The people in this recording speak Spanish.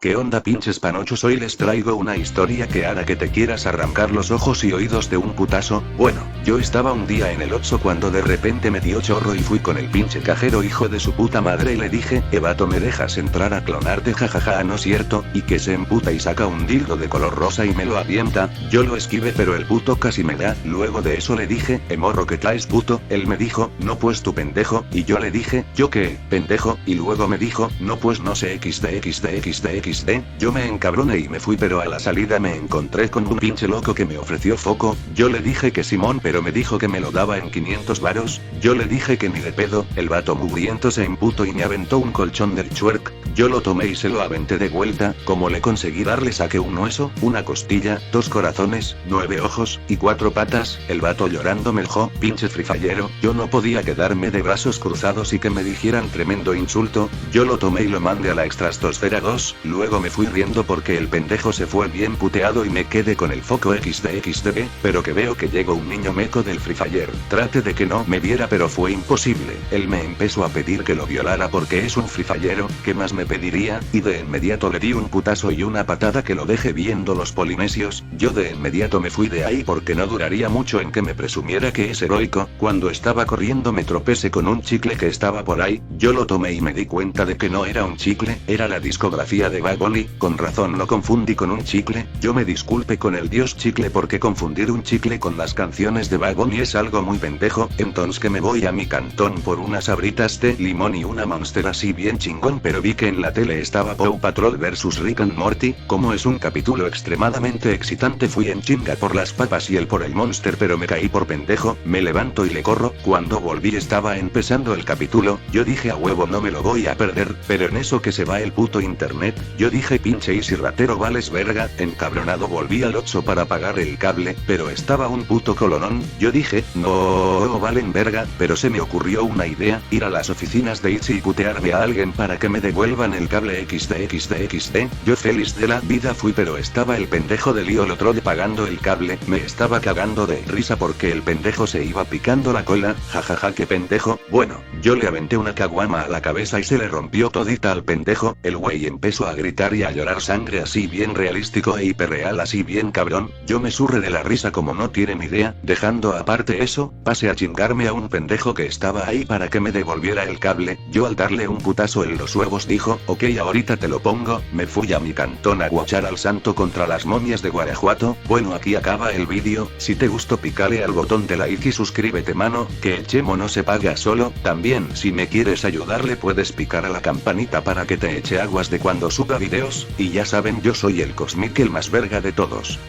¿Qué onda pinches panochos? Hoy les traigo una historia que hará que te quieras arrancar los ojos y oídos de un putazo. Bueno, yo estaba un día en el Oxxo cuando de repente me dio chorro y fui con el pinche cajero hijo de su puta madre y le dije, vato, ¿me dejas entrar a clonarte? Jajaja, ¿no es cierto? Y que se emputa y saca un dildo de color rosa y me lo avienta. Yo lo esquivé pero el puto casi me da. Luego de eso le dije, morro, ¿qué traes puto? Él me dijo, no pues tu pendejo. Y yo le dije, ¿yo qué, pendejo? Y luego me dijo, no pues no sé xd. Yo me encabroné y me fui, pero a la salida me encontré con un pinche loco que me ofreció foco. Yo le dije que Simón, pero me dijo que me lo daba en 500 varos. Yo le dije que ni de pedo. El vato mugriento se emputó y me aventó un colchón del Chuerk. Yo lo tomé y se lo aventé de vuelta. Como le conseguí darle, saqué un hueso, una costilla, 2 corazones, 9 ojos y 4 patas. El vato llorando me dijo, pinche frifallero. Yo no podía quedarme de brazos cruzados y que me dijeran tremendo insulto. Yo lo tomé y lo mandé a la estratosfera 2. Luego me fui riendo porque el pendejo se fue bien puteado y me quedé con el foco xd, pero que veo que llegó un niño meco del Free Fire. Trate de que no me viera pero fue imposible. Él me empezó a pedir que lo violara porque es un Free Fire, ¿qué más me pediría? Y de inmediato le di un putazo y una patada que lo dejé viendo los polinesios. Yo de inmediato me fui de ahí porque no duraría mucho en que me presumiera que es heroico. Cuando estaba corriendo me tropecé con un chicle que estaba por ahí. Yo lo tomé y me di cuenta de que no era un chicle, era la discografía de Bad Bunny. Con razón lo confundí con un chicle. Yo me disculpe con el dios chicle porque confundir un chicle con las canciones de Bad Bunny es algo muy pendejo. Entonces que me voy a mi cantón por unas sabritas de limón y una Monster así bien chingón, pero vi que en la tele estaba Paw Patrol vs Rick and Morty. Como es un capítulo extremadamente excitante, fui en chinga por las papas y él por el Monster, pero me caí por pendejo. Me levanto y le corro. Cuando volví estaba empezando el capítulo. Yo dije, a huevo no me lo voy a perder, pero en eso que se va el puto internet. Yo dije, pinche Easy ratero, vales verga. Encabronado volví al Oxxo para pagar el cable, pero estaba un puto colonón. Yo dije, no valen verga, pero se me ocurrió una idea, ir a las oficinas de Itzy y putearme a alguien para que me devuelvan el cable xd. Yo feliz de la vida fui, pero estaba el pendejo de Lío Troll pagando el cable. Me estaba cagando de risa porque el pendejo se iba picando la cola. Jajaja, qué pendejo. Bueno, yo le aventé una caguama a la cabeza y se le rompió todita al pendejo. El güey empezó a gritar y a llorar sangre así bien realístico e hiperreal, así bien cabrón. Yo me surré de la risa como no tienen idea. Dejando aparte eso, pasé a chingarme a un pendejo que estaba ahí para que me devolviera el cable. Yo al darle un putazo en los huevos dijo, ok, ahorita te lo pongo. Me fui a mi cantón a guachar al santo contra las momias de Guanajuato. Bueno, aquí acaba el vídeo. Si te gustó, pícale al botón de like y suscríbete, mano, que el chemo no se paga solo. También, si me quieres ayudarle, puedes picar a la campanita para que te eche aguas de cuando suba videos. Y ya saben, yo soy el Cosmic, el más verga de todos.